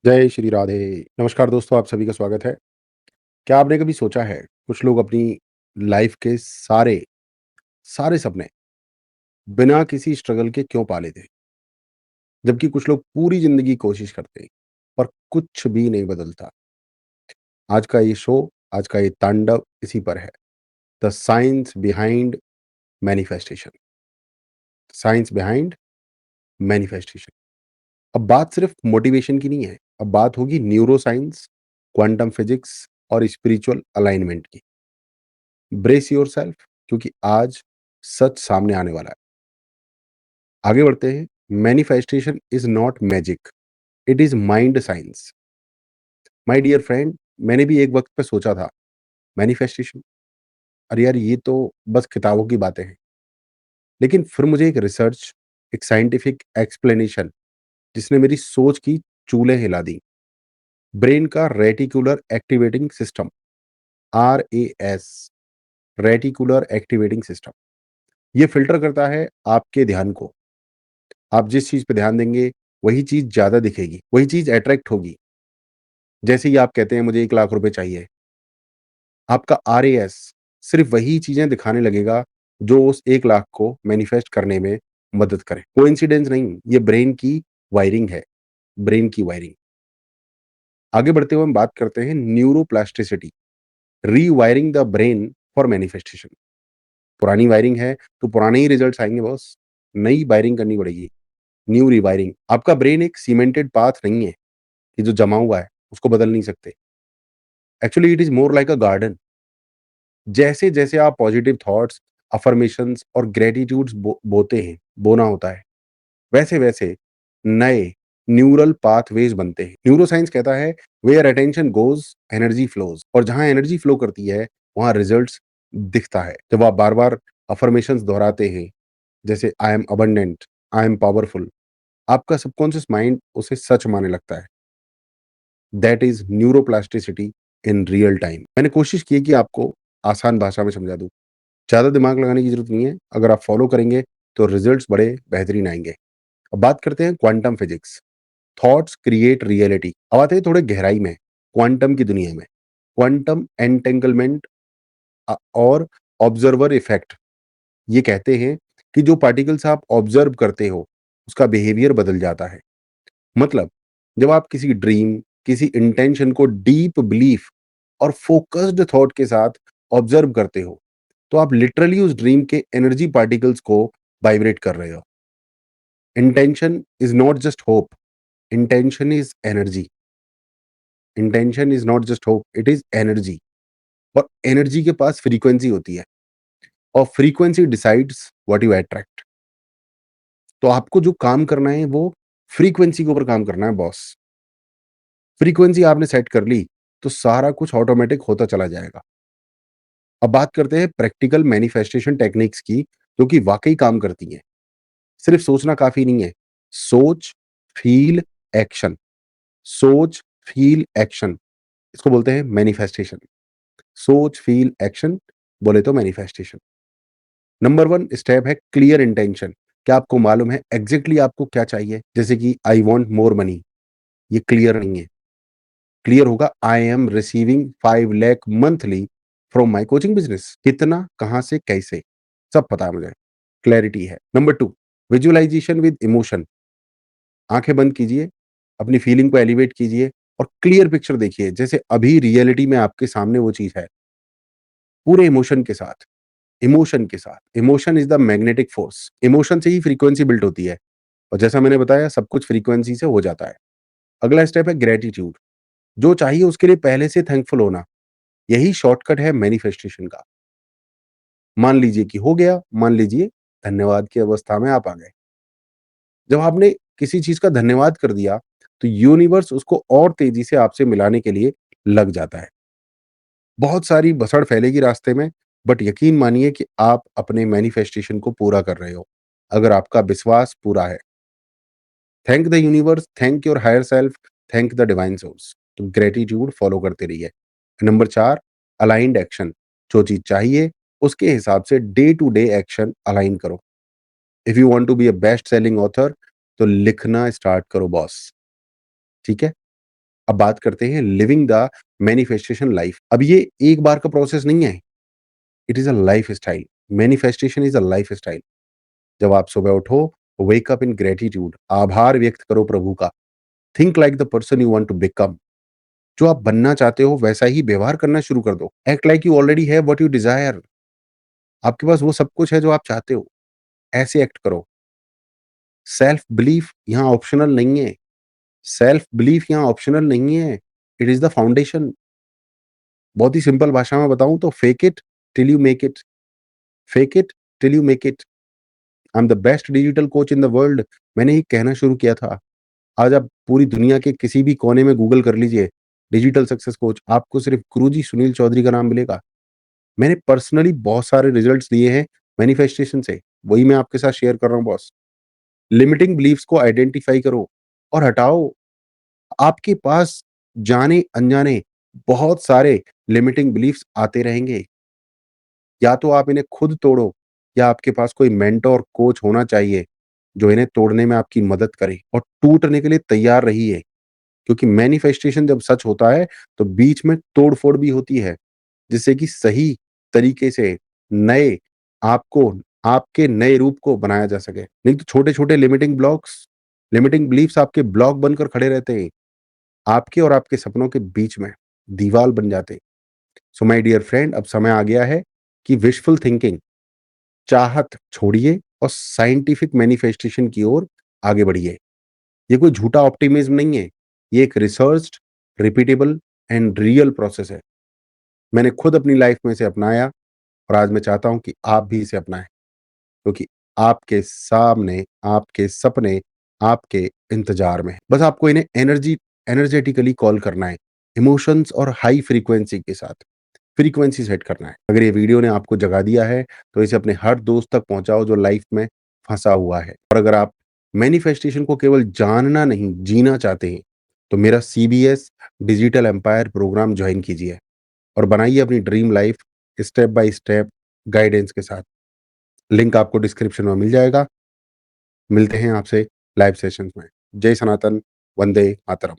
जय श्री राधे। नमस्कार दोस्तों, आप सभी का स्वागत है। क्या आपने कभी सोचा है, कुछ लोग अपनी लाइफ के सारे सपने बिना किसी स्ट्रगल के क्यों पा लेते हैं? जबकि कुछ लोग पूरी ज़िंदगी कोशिश करते हैं, पर कुछ भी नहीं बदलता। आज का ये शो, आज का ये तांडव इसी पर है। The science behind manifestation. Science behind manifestation. अब बात सिर्फ मोटिवेशन की नहीं है, अब बात होगी न्यूरो साइंस, क्वांटम फिजिक्स और स्पिरिचुअल अलाइनमेंट की। ब्रेस योरसेल्फ, क्योंकि आज सच सामने आने वाला है। आगे बढ़ते हैं। Manifestation is not magic, it is mind science. My dear friend, मैंने भी एक वक्त पे सोचा था, मैनिफेस्टेशन, अरे यार ये तो बस किताबों की बातें हैं। लेकिन फिर मुझे एक रिसर्च, एक साइंटिफिक एक्सप्लेनेशन, जिसने मेरी सोच की चूलें हिला दी। ब्रेन का reticular activating system, RAS, reticular activating system, ये फिल्टर करता है आपके ध्यान को। आप जिस चीज़ पे ध्यान देंगे, वही चीज़ ज़्यादा दिखेगी, वही चीज़ अट्रैक्ट होगी। जैसे ही आप कहते हैं मुझे 1 लाख रुपए चाहिए, आपका RAS सिर्फ़ वही चीज़ें दिखाने लगेगा जो उस 1 लाख को मैनिफेस्ट करने में मदद करे। कोइंसिडेंस नहीं, ये ब्रेन की वायरिंग है, ब्रेन की वायरिंग। आगे बढ़ते हुए हम बात करते हैं neuroplasticity, rewiring the brain for manifestation. पुरानी वायरिंग है, तो पुराने ही रिजल्ट्स आएँगे बॉस, नई वायरिंग करनी पड़ेगी, न्यू रीवायरिंग। आपका ब्रेन एक सीमेंटेड पाथ नहीं है, ये जो जमा हुआ है, उसको बदल नहीं सकते। Actually it is more like a garden. जैसे-जैसे आप पॉजिटिव थॉट्स, अफ़र्मेशंस और ग्रैटिट्यूड्स बोते हैं, बोना होता है, वैसे-वैसे नए न्यूरल पाथवेज़ बनते हैं। न्यूरोसाइंस कहता है where attention goes energy flows, और जहाँ एनर्जी फ्लो करती है, वहाँ रिजल्ट्स दिखता है। जब आप बार-बार अफ़र्मेशंस दोहराते हैं, जैसे I am abundant, I am powerful, आपका सबकॉन्शियस माइंड उसे सच मानने लगता है। That is neuroplasticity in real time. मैंने कोशिश की है कि आपको आसान भाषा में समझा दूँ। ज़्यादा दिमाग लगाने की ज़रूरत नहीं है, अगर आप फ़ॉलो करेंगे तो रिज़ल्ट्स बड़े बेहतरीन आएँगे। अब बात करते हैं quantum physics, thoughts create reality. अब आते हैं थोड़े गहराई में, क्वांटम की दुनिया में। क्वांटम एंटेंगलमेंट और ऑब्जर्वर इफ़ेक्ट, ये कहते हैं कि जो पार्टिकल्स आप ऑब्जर्व करते हो, उसका बिहेवियर बदल जाता है। मतलब जब आप किसी ड्रीम, किसी इंटेंशन को डीप बिलीफ और फोकस्ड थॉट के साथ ऑब्जर्व करते हो, तो आप लिटरली उस ड्रीम के एनर्जी पार्टिकल्स को वाइब्रेट कर रहे हो। Intention is not just hope, intention is energy. Intention is not just hope, it is energy. और एनर्जी के पास फ्रीक्वेंसी होती है, और frequency decides what you attract. तो आपको जो काम करना है वो फ्रीक्वेंसी के ऊपर काम करना है बॉस। फ्रीक्वेंसी आपने सेट कर ली, तो सारा कुछ ऑटोमेटिक होता चला जाएगा। अब बात करते हैं प्रैक्टिकल मैनिफेस्टेशन टेक्निक्स की, जो कि वाकई काम करती हैं। सिर्फ सोचना काफी नहीं है। सोच, फील, एक्शन। सोच, फील, एक्शन, इसको बोलते हैं मैनिफेस्टेशन। सोच, फील, एक्शन, बोले तो मैनिफेस्टेशन। नंबर 1 स्टेप है क्लियर इंटेंशन। क्या आपको मालूम है एग्जैक्टली आपको क्या चाहिए? जैसे कि आई वांट मोर मनी, ये क्लियर नहीं है। क्लियर होगा I am receiving 5 lakh monthly from my coaching business. कितना, कहां से, कैसे, सब पता है मुझे, क्लैरिटी है। Number 2 visualisation with emotion. आंखें बंद कीजिए, अपनी फीलिंग को एलिवेट कीजिए और क्लियर पिक्चर देखिए, जैसे अभी रियलिटी में आपके सामने वो चीज है, पूरे इमोशन के साथ। इमोशन के साथ, emotion is the magnetic force. Emotion से ही फ्रीक्वेंसी बिल्ट होती है, और जैसा मैंने बताया सब कुछ फ्रीक्वेंसी से हो जाता है। अगला स्टेप है ग्रेटिट्यूड। जो चाहिए उसके लिए पहले से थैंकफुल होना, यही शॉर्टकट है मैनिफेस्टेशन का। मान लीजिए कि हो गया, मान लीजिए धन्यवाद की अवस्था में आप आ गए। जब आपने किसी चीज का धन्यवाद कर दिया, तो यूनिवर्स उसको और तेजी से आपसे मिलाने के लिए लग जाता है। बहुत सारी भसड़ फैलेगी रास्ते में, बट यकीन मानिए कि आप अपने मैनिफेस्टेशन को पूरा कर रहे हो, अगर आपका विश्वास पूरा है। Thank the universe, thank your higher self, thank the divine source. तो ग्रेटिट्यूड फॉलो करते रहिए। Number 4 aligned action. जो चीज चाहिए उसके हिसाब से day to day action align करो। If you want to be a best selling author, तो लिखना स्टार्ट करो बॉस। ठीक है? अब बात करते हैं लिविंग द मैनिफेस्टेशन लाइफ। अब ये एक बार का प्रोसेस नहीं है, it is a lifestyle. Manifestation is a lifestyle. जब आप सुबह उठो, वेक अप इन ग्रैटिट्यूड, आभार व्यक्त करो प्रभु का। Think like the person you want to become. जो आप बनना चाहते हो वैसा ही व्यवहार करना शुरू कर दो। Act like you already have what you desire. आपके पास वो सब कुछ है जो आप चाहते हो, ऐसे एक्ट करो। सेल्फ बिलीफ यहाँ ऑप्शनल नहीं है। सेल्फ बिलीफ यहाँ ऑप्शनल नहीं है, इट इज़ द फाउंडेशन। बहुत ही सिंपल भाषा में बताऊँ तो fake it till you make it, fake it till you make it. I am the best digital coach in the world. मैंने ये कहना शुरू किया था। आज आप पूरी दुनिया के किसी भी कोने में गूगल कर लीजिए, डिजिटल सक्सेस कोच, आपको सिर्फ गुरुजी सुनील चौधरी का नाम मिलेगा। मैंने पर्सनली बहुत सारे रिजल्ट्स लिए हैं मैनिफेस्टेशन से, वही मैं आपके साथ शेयर कर रहा हूँ बॉस। लिमिटिंग बिलीफ्स को आइडेंटिफाई करो और हटाओ। आपके पास जाने-अनजाने बहुत सारे लिमिटिंग बिलीफ्स आते रहेंगे। या तो आप इन्हें खुद तोड़ो या आपके पास कोई मेंटर कोच होना चाहिए, जो इन्हें तोड़ने में आपकी मदद करे और टूटने के लिए तैयार रहिए। क्योंकि मैनिफेस्टेशन जब सच होता है, तो बीच में तोड़-फोड़ भी होती है, जिससे कि सही तरीके से नए आपको आपके नए रूप को बनाया जा सके। नहीं तो छोटे-छोटे लिमिटिंग बिलीफ्स आपके ब्लॉक बनकर खड़े रहते हैं, आपके और आपके सपनों के बीच में दीवार बन जाते हैं। सो माय डियर फ्रेंड, अब समय आ गया है कि विशफुल थिंकिंग, चाहत छोड़िए और साइंटिफिक मैनिफेस्टेशन की ओर आगे बढ़िए। ये कोई झूठा ऑप्टिमिज्म नहीं है, ये एक researched, repeatable and real process है। मैंने खुद अपनी लाइफ में इसे अपनाया और आज मैं चाहता हूँ कि आप भी इसे अपनाएँ, क्योंकि आपके सामने आपके सपने आपके इंतज़ार में हैं। बस आपको इन्हें एनर्जेटिकली कॉल करना है, इमोशंस और हाई फ्रीक्वेंसी के साथ। फ्रीक्वेंसी सेट करना है। अगर ये वीडियो ने आपको जगा दिया है, तो इसे अपने हर दोस्त तक पहुँचाओ जो लाइफ में फँसा हुआ है। और अगर आप मैनिफेस्टेशन को केवल जानना नहीं, जीना चाहते हैं, तो मेरा CBS digital empire programme join कीजिए और बनाइए अपनी dream life step by step guidance के साथ। लिंक आपको डिस्क्रिप्शन में मिल जाएगा। मिलते हैं आपसे लाइव सेशंस में। जय सनातन, वंदे मातरम।